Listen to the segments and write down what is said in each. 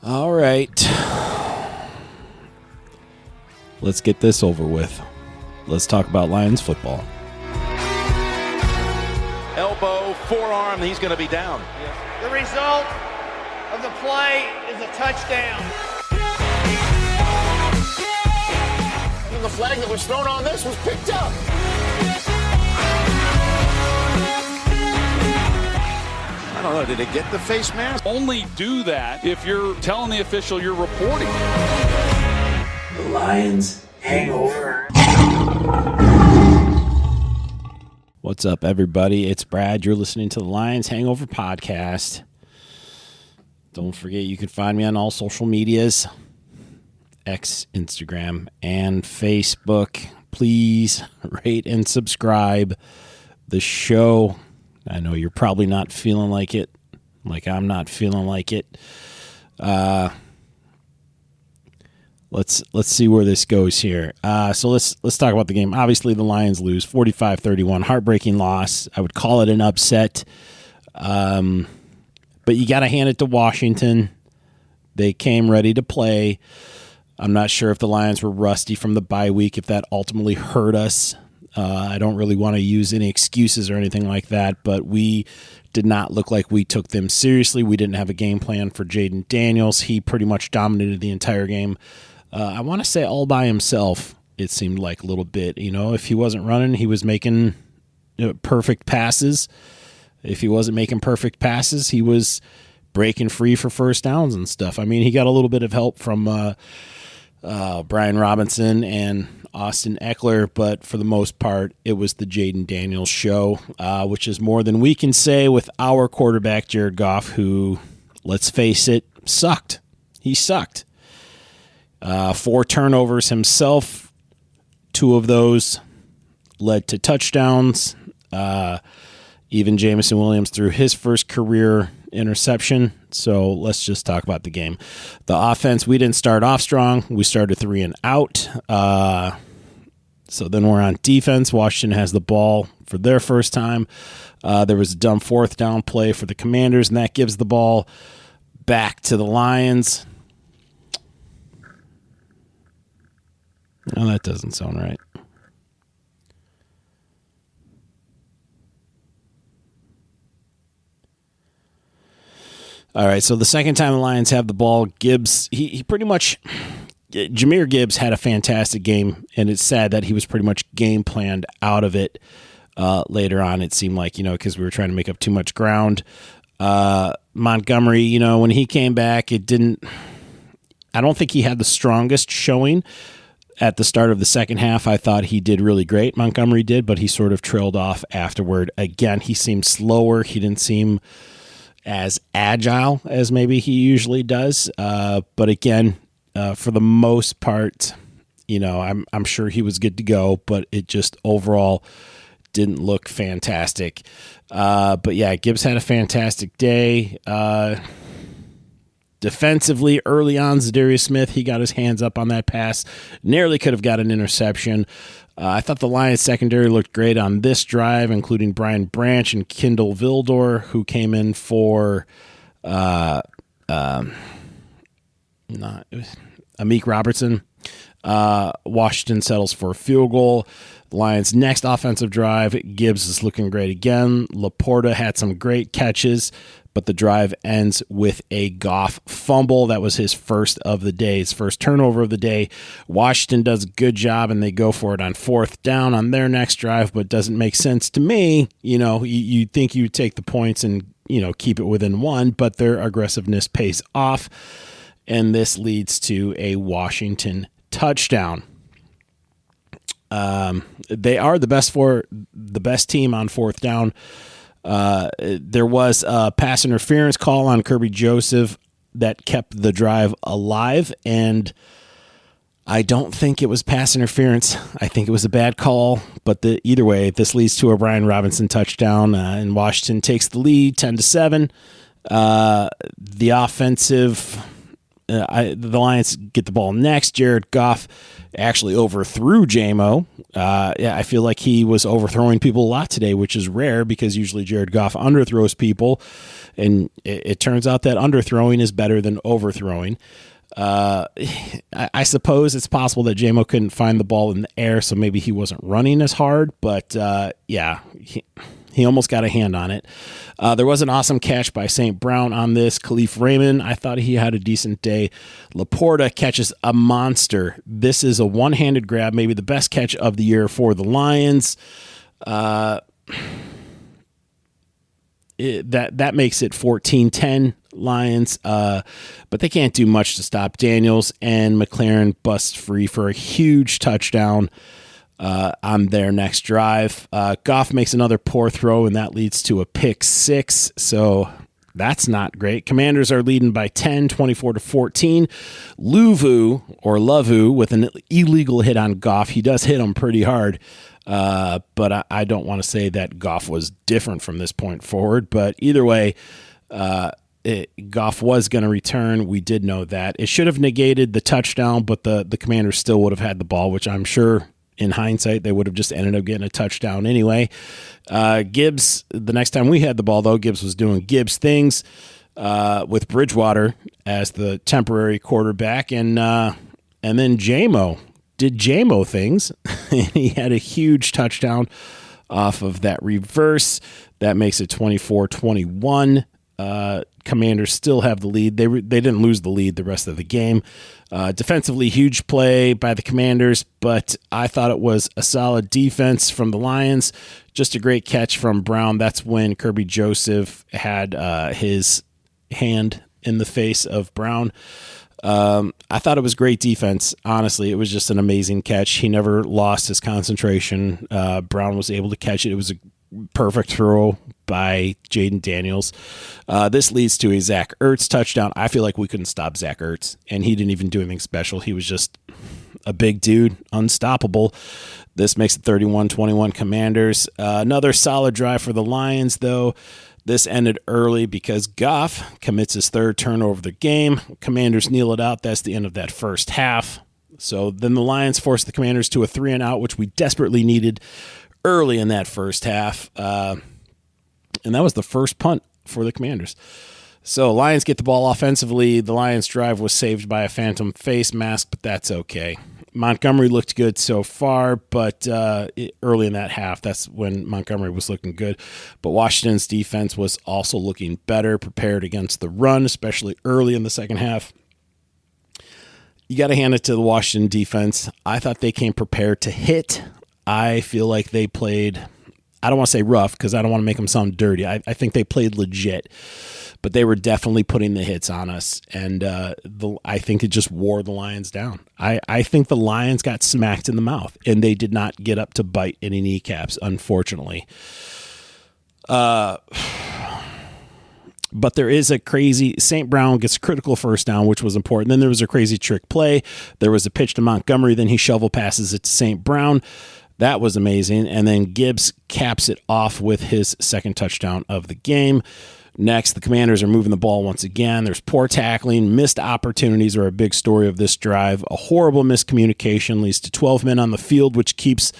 All right. Let's get this over with. Let's talk about Lions football. Elbow, forearm, he's going to be down. The result of the play is a touchdown. And the flag that was thrown on this was picked up. I don't know, did it get the face mask? Only do that if you're telling the official you're reporting. The Lions hangover. What's up, everybody? It's Brad. You're listening to the Lions Hangover Podcast. Don't forget, you can find me on all social medias, X, Instagram, and Facebook. Please rate and subscribe the show. I know you're probably not feeling like it, like I'm not feeling like it. Let's see where this goes here. So let's talk about the game. Obviously, the Lions lose 45-31, heartbreaking loss. I would call it an upset. But you got to hand it to Washington. They came ready to play. I'm not sure if the Lions were rusty from the bye week, if that ultimately hurt us. I don't really want to use any excuses or anything like that, but we did not look like we took them seriously. We didn't have a game plan for Jaden Daniels. He pretty much dominated the entire game. I want to say all by himself, it seemed like a little bit. You know, if he wasn't running, he was making perfect passes. If he wasn't making perfect passes, he was breaking free for first downs and stuff. I mean, he got a little bit of help from Brian Robinson and Austin Eckler, but for the most part, it was the Jaden Daniels show, which is more than we can say with our quarterback, Jared Goff, who, let's face it, sucked. He sucked. 4 turnovers himself. 2 of those led to touchdowns. Even Jamison Williams threw his first career interception. So let's just talk about the game. The offense, we didn't start off strong. We started 3 and out. So then we're on defense. Washington has the ball for their first time. There was a dumb 4th down play for the Commanders, and that gives the ball back to the Lions. No, that doesn't sound right. All right, so the second time the Lions have the ball, Gibbs, he pretty much, Jahmyr Gibbs had a fantastic game, and it's sad that he was pretty much game planned out of it later on. It seemed like, because we were trying to make up too much ground. Montgomery, when he came back, I don't think he had the strongest showing. At the start of the second half, I thought he did really great. Montgomery did, but he sort of trailed off afterward. Again, he seemed slower. He didn't seem as agile as maybe he usually does. But again, for the most part, I'm sure he was good to go, but it just overall didn't look fantastic. But yeah, Gibbs had a fantastic day. Defensively, early on, Zadarius Smith, he got his hands up on that pass. Nearly could have got an interception. I thought the Lions secondary looked great on this drive, including Brian Branch and Kendall Vildor, who came in for Amik Robertson. Washington settles for a field goal. The Lions' next offensive drive, Gibbs is looking great again. Laporta had some great catches, but the drive ends with a Goff fumble. That was his first of the day, his first turnover of the day. Washington does a good job, and they go for it on 4th down on their next drive, but it doesn't make sense to me. You'd think you'd take the points and, keep it within 1, but their aggressiveness pays off, and this leads to a Washington touchdown. They are the best team on 4th down. There was a pass interference call on Kirby Joseph that kept the drive alive, and I don't think it was pass interference. I think it was a bad call, but either way, this leads to a Brian Robinson touchdown, and Washington takes the lead 10-7. The offensive The Lions get the ball next. Jared Goff actually overthrew J-Mo. I feel like he was overthrowing people a lot today, which is rare because usually Jared Goff underthrows people, and it turns out that underthrowing is better than overthrowing. I suppose it's possible that J-Mo couldn't find the ball in the air, so maybe he wasn't running as hard, but he almost got a hand on it. There was an awesome catch by St. Brown on this. Khalif Raymond, I thought he had a decent day. Laporta catches a monster. This is a one-handed grab, maybe the best catch of the year for the Lions. That makes it 14-10 Lions, but they can't do much to stop Daniels, and McLaren busts free for a huge touchdown on their next drive. Goff makes another poor throw, and that leads to a pick six, so that's not great. Commanders are leading by 10, 24-14. Luvu with an illegal hit on Goff. He does hit him pretty hard, but I don't want to say that Goff was different from this point forward. But either way, Goff was going to return. We did know that. It should have negated the touchdown, but the Commanders still would have had the ball, which I'm sure in hindsight they would have just ended up getting a touchdown anyway. Gibbs, the next time we had the ball, though, Gibbs was doing Gibbs things with Bridgewater as the temporary quarterback, and then J-Mo did J-Mo things. He had a huge touchdown off of that reverse. That makes it 24-21. Commanders still have the lead. They didn't lose the lead the rest of the game. Defensively, huge play by the Commanders, but I thought it was a solid defense from the Lions. Just a great catch from Brown. That's when Kirby Joseph had his hand in the face of Brown. I thought it was great defense. Honestly, it was just an amazing catch. He never lost his concentration. Brown was able to catch it. It was a perfect throw by Jaden Daniels. This leads to a Zach Ertz touchdown. I feel like we couldn't stop Zach Ertz, and he didn't even do anything special. He was just a big dude, unstoppable. This makes it 31-21 Commanders. Another solid drive for the Lions, though. This ended early because Goff commits his third turnover of the game. Commanders kneel it out. That's the end of that first half. So then the Lions force the Commanders to a 3-and-out, which we desperately needed early in that first half. And that was the first punt for the Commanders. So Lions get the ball offensively. The Lions drive was saved by a phantom face mask, but that's okay. Montgomery looked good so far, but early in that half, that's when Montgomery was looking good. But Washington's defense was also looking better, prepared against the run, especially early in the second half. You got to hand it to the Washington defense. I thought they came prepared to hit. I feel like they played, I don't want to say rough because I don't want to make them sound dirty. I think they played legit, but they were definitely putting the hits on us, and I think it just wore the Lions down. I think the Lions got smacked in the mouth, and they did not get up to bite any kneecaps, unfortunately. But there is a crazy, St. Brown gets a critical first down, which was important. Then there was a crazy trick play. There was a pitch to Montgomery. Then he shovel passes it to St. Brown. That was amazing. And then Gibbs caps it off with his second touchdown of the game. Next, the Commanders are moving the ball once again. There's poor tackling. Missed opportunities are a big story of this drive. A horrible miscommunication leads to 12 men on the field, which keeps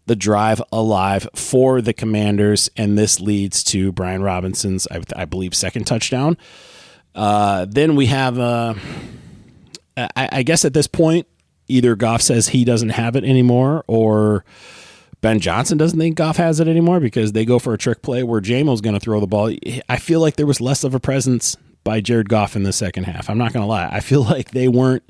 the drive alive for the Commanders. And this leads to Brian Robinson's, I believe, second touchdown. Then we have, I guess at this point, either Goff says he doesn't have it anymore, or Ben Johnson doesn't think Goff has it anymore because they go for a trick play where J-Mo's going to throw the ball. I feel like there was less of a presence by Jared Goff in the second half. I'm not going to lie. I feel like they weren't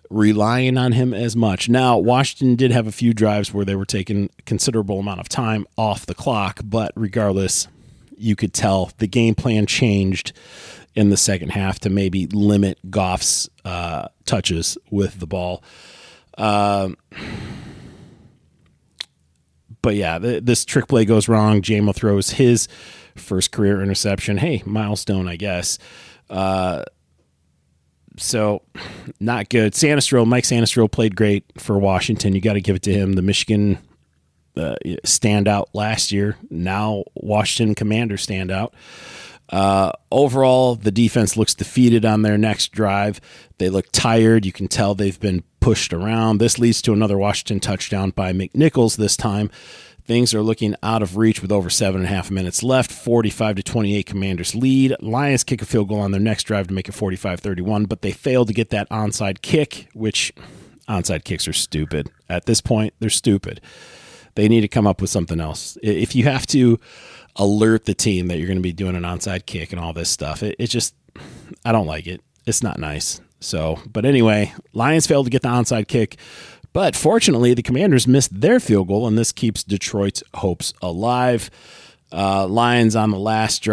relying on him as much. Now, Washington did have a few drives where they were taking a considerable amount of time off the clock, but regardless, you could tell the game plan changed in the second half to maybe limit Goff's touches with the ball. But yeah, this trick play goes wrong. J-Mo throws his first career interception. Hey, milestone, I guess. So not good. Mike Sanistro played great for Washington. You got to give it to him. The Michigan standout last year. Now Washington Commander standout. Overall, the defense looks defeated on their next drive. They look tired. You can tell they've been pushed around. This leads to another Washington touchdown by McNichols this time. Things are looking out of reach with over 7.5 minutes left. 45-28 Commanders lead. Lions kick a field goal on their next drive to make it 45-31, but they failed to get that onside kick, which onside kicks are stupid. At this point, they're stupid. They need to come up with something else. If you have to alert the team that you're going to be doing an onside kick and all this stuff, it just, I don't like it. It's not nice. So, but anyway, Lions failed to get the onside kick. But fortunately, the Commanders missed their field goal, and this keeps Detroit's hopes alive. Lions on the last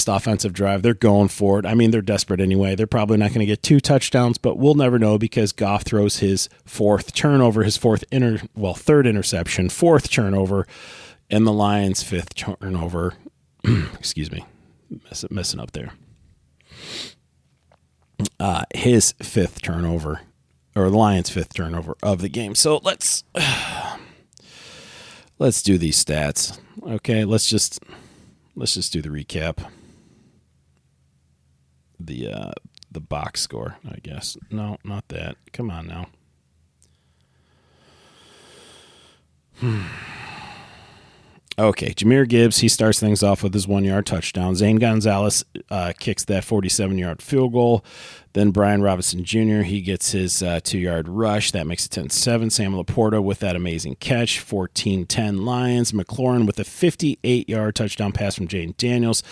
offensive drive, they're going for it. I mean, they're desperate anyway. They're probably not going to get 2 touchdowns, but we'll never know because Goff throws his third interception, 4th turnover, and the Lions' 5th turnover. Excuse me, messing up there. His 5th turnover. Or the Lions' 5th turnover of the game. So let's do these stats. Okay, let's just do the recap. The box score, I guess. No, not that. Come on now. Okay, Jahmyr Gibbs, he starts things off with his 1-yard touchdown. Zane Gonzalez kicks that 47-yard field goal. Then Brian Robinson Jr., he gets his 2-yard rush. That makes it 10-7. Sam Laporta with that amazing catch, 14-10 Lions. McLaurin with a 58-yard touchdown pass from Jaden Daniels,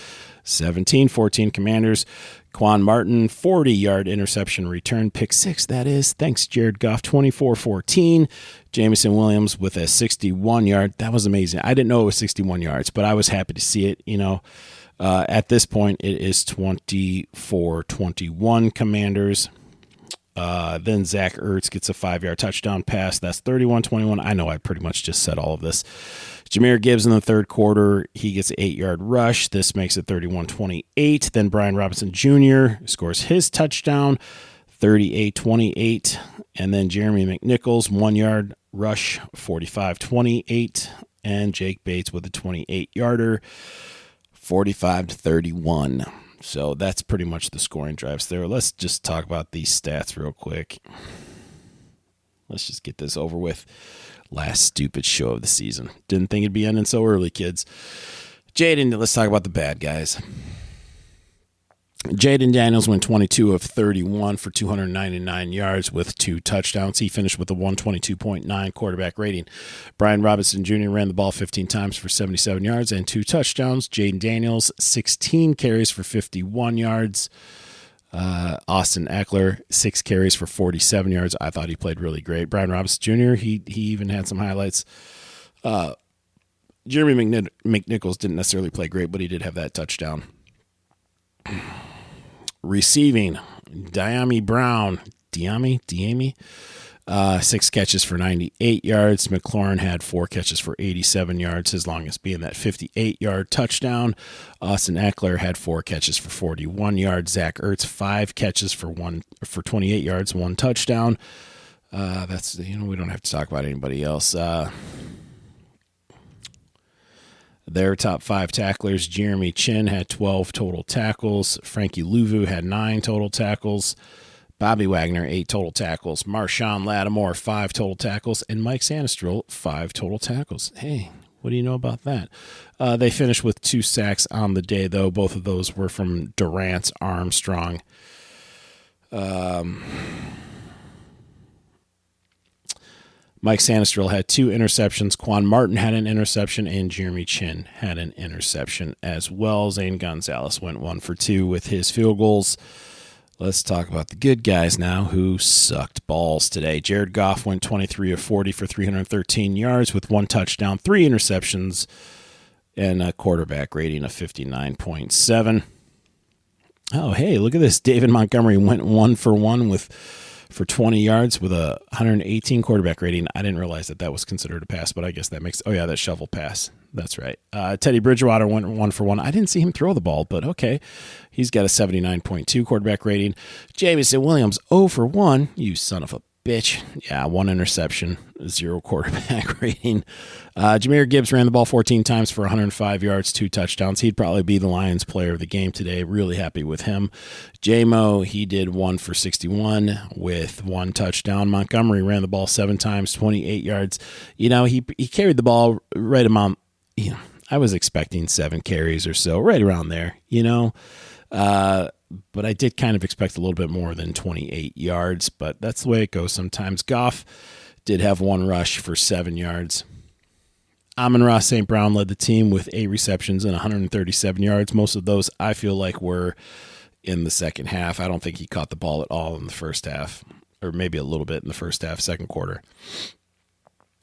17-14 Commanders. Quan Martin, 40-yard interception return, pick 6, that is. Thanks, Jared Goff, 24-14. Jamison Williams with a 61-yard. That was amazing. I didn't know it was 61 yards, but I was happy to see it. At this point, it is 24-21 Commanders. Then Zach Ertz gets a 5-yard touchdown pass. That's 31-21. I know I pretty much just said all of this. Jahmyr Gibbs in the third quarter, he gets an 8-yard rush. This makes it 31-28. Then Brian Robinson Jr. scores his touchdown, 38-28. And then Jeremy McNichols, 1-yard rush, 45-28. And Jake Bates with a 28-yarder, 45-31. So that's pretty much the scoring drives there. Let's just talk about these stats real quick. Let's just get this over with. Last stupid show of the season. Didn't think it'd be ending so early, kids. Let's talk about the bad guys. Jaden Daniels went 22 of 31 for 299 yards with 2 touchdowns. He finished with a 122.9 quarterback rating. Brian Robinson Jr. ran the ball 15 times for 77 yards and 2 touchdowns. Jaden Daniels, 16 carries for 51 yards. Austin Eckler, 6 carries for 47 yards. I thought he played really great. Brian Robinson Jr., he even had some highlights. Jeremy McNichols didn't necessarily play great, but he did have that touchdown. Receiving, Diami Brown, 6 catches for 98 yards. McLaurin had 4 catches for 87 yards, his longest being that 58-yard touchdown. Austin Eckler had 4 catches for 41 yards. Zach Ertz, 5 catches for 28 yards, 1 touchdown. That's we don't have to talk about anybody else. Their top 5 tacklers, Jeremy Chin had 12 total tackles. Frankie Louvu had 9 total tackles. Bobby Wagner, 8 total tackles. Marshawn Lattimore, 5 total tackles. And Mike Sanistrel, 5 total tackles. Hey, what do you know about that? They finished with 2 sacks on the day, though. Both of those were from Durant Armstrong. Mike Sanistrel had 2 interceptions. Quan Martin had an interception, and Jeremy Chin had an interception as well. Zane Gonzalez went 1 for 2 with his field goals. Let's talk about the good guys now who sucked balls today. Jared Goff went 23 of 40 for 313 yards with 1 touchdown, 3 interceptions, and a quarterback rating of 59.7. Oh, hey, look at this. David Montgomery went 1 for 1 for 20 yards with a 118 quarterback rating. I didn't realize that was considered a pass, but I guess that makes – oh, yeah, that shovel pass. That's right. Teddy Bridgewater went 1 for 1. I didn't see him throw the ball, but okay. He's got a 79.2 quarterback rating. Jamison Williams, 0 for 1. You son of a bitch. Yeah, 1 interception, 0 quarterback rating. Jahmyr Gibbs ran the ball 14 times for 105 yards, 2 touchdowns. He'd probably be the Lions player of the game today. Really happy with him. J-Mo, he did 1 for 61 with 1 touchdown. Montgomery ran the ball 7 times, 28 yards. You know, he carried the ball right amount. You know, I was expecting 7 carries or so, right around there, you know. But I did kind of expect a little bit more than 28 yards, but that's the way it goes sometimes. Goff did have 1 rush for 7 yards. Amon-Ra St. Brown led the team with 8 receptions and 137 yards. Most of those, I feel like, were in the second half. I don't think he caught the ball at all in the first half, or maybe a little bit in the first half, second quarter.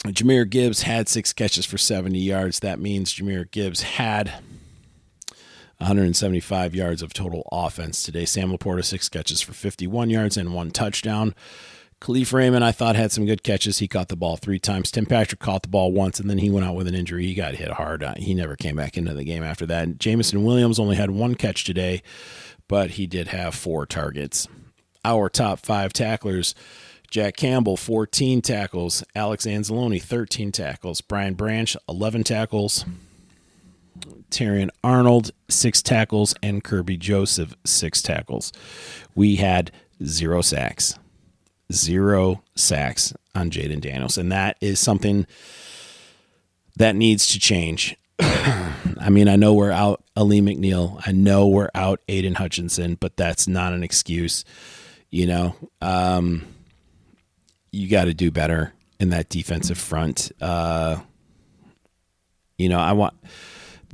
Jahmyr Gibbs had 6 catches for 70 yards. That means Jahmyr Gibbs had 175 yards of total offense today. Sam Laporta, 6 catches for 51 yards and 1 touchdown. Khalif Raymond, I thought, had some good catches. He caught the ball 3 times. Tim Patrick caught the ball once, and then he went out with an injury. He got hit hard. He never came back into the game after that. And Jameson Williams only had 1 catch today, but he did have 4 targets. Our top 5 tacklers: Jack Campbell, 14 tackles. Alex Anzalone, 13 tackles. Brian Branch, 11 tackles. Terrion Arnold, 6 tackles, and Kirby Joseph, 6 tackles. We had 0 sacks. 0 sacks on Jaden Daniels, and that is something that needs to change. I mean, I know we're out Ali McNeil. I know we're out Aiden Hutchinson, but that's not an excuse. You know, you got to do better in that defensive front. You know,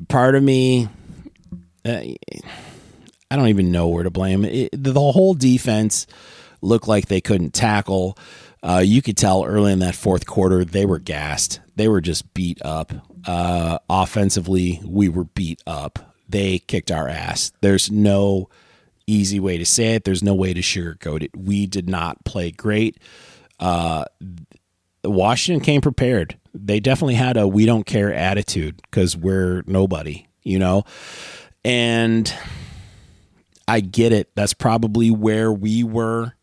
part of me, I don't even know where to blame. The whole defense looked like they couldn't tackle. You could tell early in that fourth quarter they were gassed. They were just beat up. Offensively, we were beat up. They kicked our ass. There's no easy way to say it. There's no way to sugarcoat it. We did not play great. Washington came prepared. They definitely had a we don't care attitude because we're nobody, you know? And I get it. That's probably where we were.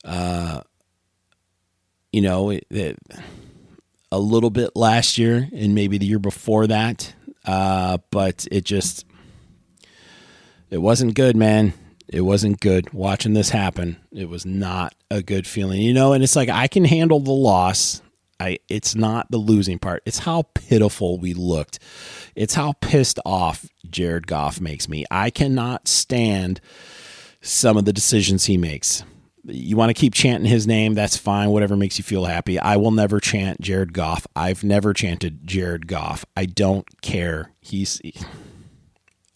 You know, a little bit last year and maybe the year before that. But it wasn't good, man. It wasn't good watching this happen. It was not a good feeling, you know, and it's like, I can handle the loss. It's not the losing part. It's how pitiful we looked. It's how pissed off Jared Goff makes me. I cannot stand some of the decisions he makes. You want to keep chanting his name, that's fine, whatever makes you feel happy. I will never chant Jared Goff. I've never chanted Jared Goff. I don't care.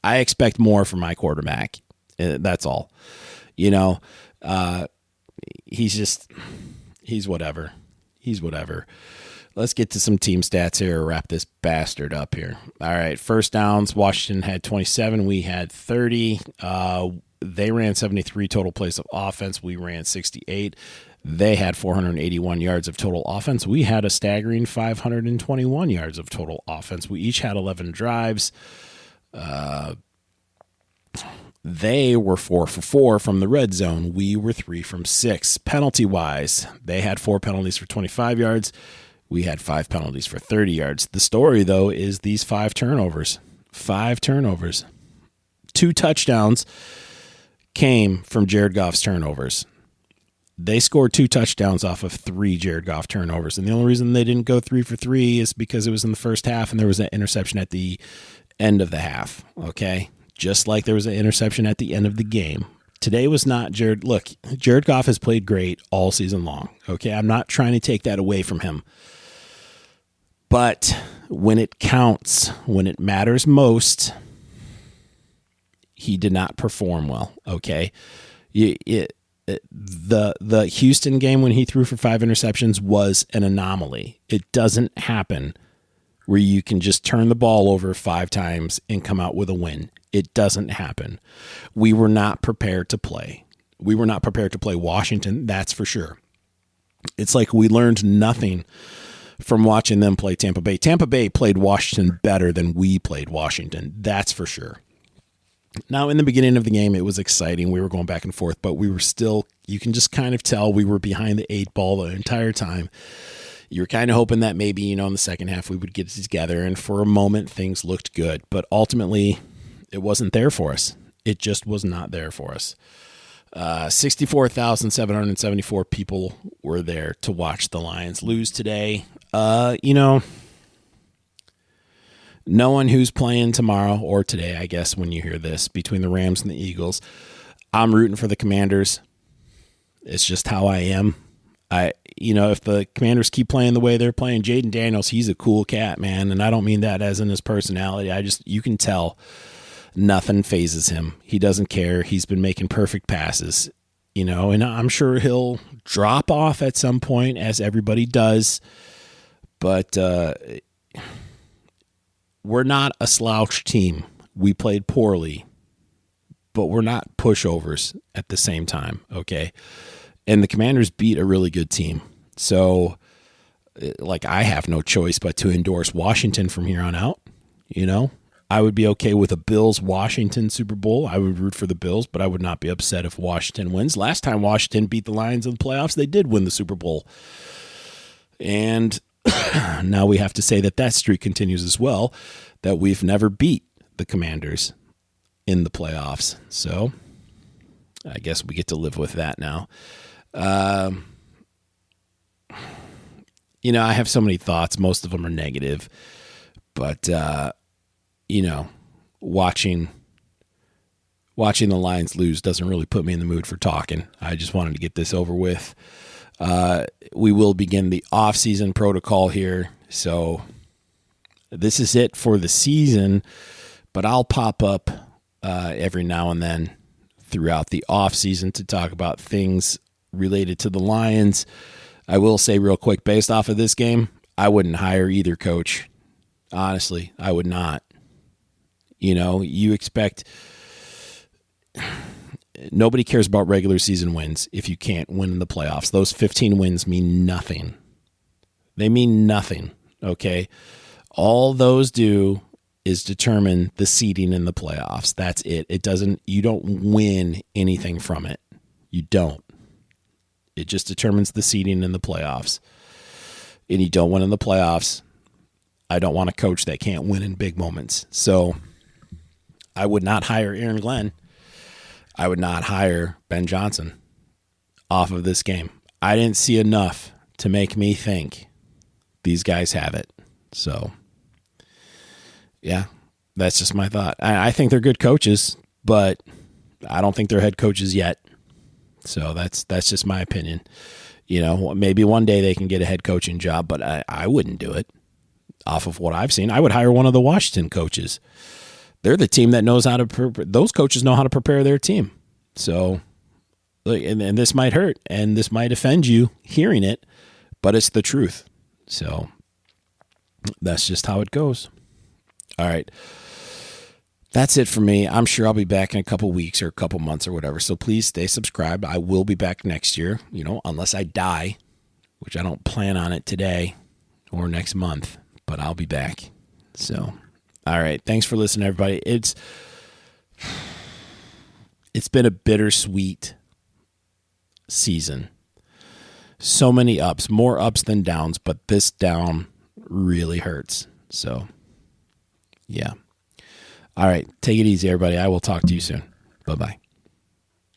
I expect more from my quarterback. That's all. You know, he's whatever. He's whatever. Let's get to some team stats here. Wrap this bastard up here. All right, first downs. Washington had 27. We had 30. They ran 73 total plays of offense. We ran 68. They had 481 yards of total offense. We had a staggering 521 yards of total offense. We each had 11 drives. They were 4 for 4 from the red zone. We were 3 from 6. Penalty-wise, they had 4 penalties for 25 yards. We had 5 penalties for 30 yards. The story, though, is these 5 turnovers. 5 turnovers. 2 touchdowns came from Jared Goff's turnovers. They scored 2 touchdowns off of 3 Jared Goff turnovers. And the only reason they didn't go 3 for 3 is because it was in the first half and there was an interception at the end of the half. Okay? Just like there was an interception at the end of the game. Today was not Jared. Look, Jared Goff has played great all season long. Okay? I'm not trying to take that away from him. But when it counts, when it matters most, he did not perform well, okay? The Houston game when he threw for 5 interceptions was an anomaly. It doesn't happen where you can just turn the ball over 5 times and come out with a win. It doesn't happen. We were not prepared to play. We were not prepared to play Washington, that's for sure. It's like we learned nothing from watching them play Tampa Bay. Tampa Bay played Washington better than we played Washington, that's for sure. Now, in the beginning of the game, it was exciting. We were going back and forth, but we were still, you can just kind of tell we were behind the 8 ball the entire time. You were kind of hoping that maybe, in the second half we would get it together, and for a moment things looked good. But ultimately, it wasn't there for us. It just was not there for us. 64,774 people were there to watch the Lions lose today. No one who's playing tomorrow or today, I guess, when you hear this, between the Rams and the Eagles, I'm rooting for the Commanders. It's just how I am. If the Commanders keep playing the way they're playing, Jaden Daniels, he's a cool cat, man. And I don't mean that as in his personality. You can tell nothing phases him. He doesn't care. He's been making perfect passes, and I'm sure he'll drop off at some point, as everybody does. But, we're not a slouch team. We played poorly, but we're not pushovers at the same time, okay? And the Commanders beat a really good team. So, I have no choice but to endorse Washington from here on out, I would be okay with a Bills-Washington Super Bowl. I would root for the Bills, but I would not be upset if Washington wins. Last time Washington beat the Lions in the playoffs, they did win the Super Bowl. And now we have to say that streak continues as well, that we've never beat the Commanders in the playoffs. So I guess we get to live with that now. I have so many thoughts. Most of them are negative. But, watching the Lions lose doesn't really put me in the mood for talking. I just wanted to get this over with. We will begin the off-season protocol here, so this is it for the season, but I'll pop up every now and then throughout the off-season to talk about things related to the Lions. I will say real quick, based off of this game, I wouldn't hire either coach. Honestly, I would not. You expect... Nobody cares about regular season wins if you can't win in the playoffs. Those 15 wins mean nothing. They mean nothing, okay? All those do is determine the seeding in the playoffs. That's it. You don't win anything from it. You don't. It just determines the seeding in the playoffs. And you don't win in the playoffs. I don't want a coach that can't win in big moments. So I would not hire Aaron Glenn. I would not hire Ben Johnson off of this game. I didn't see enough to make me think these guys have it. So, yeah, that's just my thought. I think they're good coaches, but I don't think they're head coaches yet. So that's just my opinion. Maybe one day they can get a head coaching job, but I wouldn't do it off of what I've seen. I would hire one of the Washington coaches. They're the team that knows how to those coaches know how to prepare their team. So, and this might hurt, and this might offend you hearing it, but it's the truth. So that's just how it goes. All right. That's it for me. I'm sure I'll be back in a couple weeks or a couple months or whatever. So please stay subscribed. I will be back next year, unless I die, which I don't plan on it today or next month, but I'll be back. So, all right. Thanks for listening, everybody. It's been a bittersweet season. So many ups, more ups than downs, but this down really hurts. So, yeah. All right. Take it easy, everybody. I will talk to you soon. Bye-bye.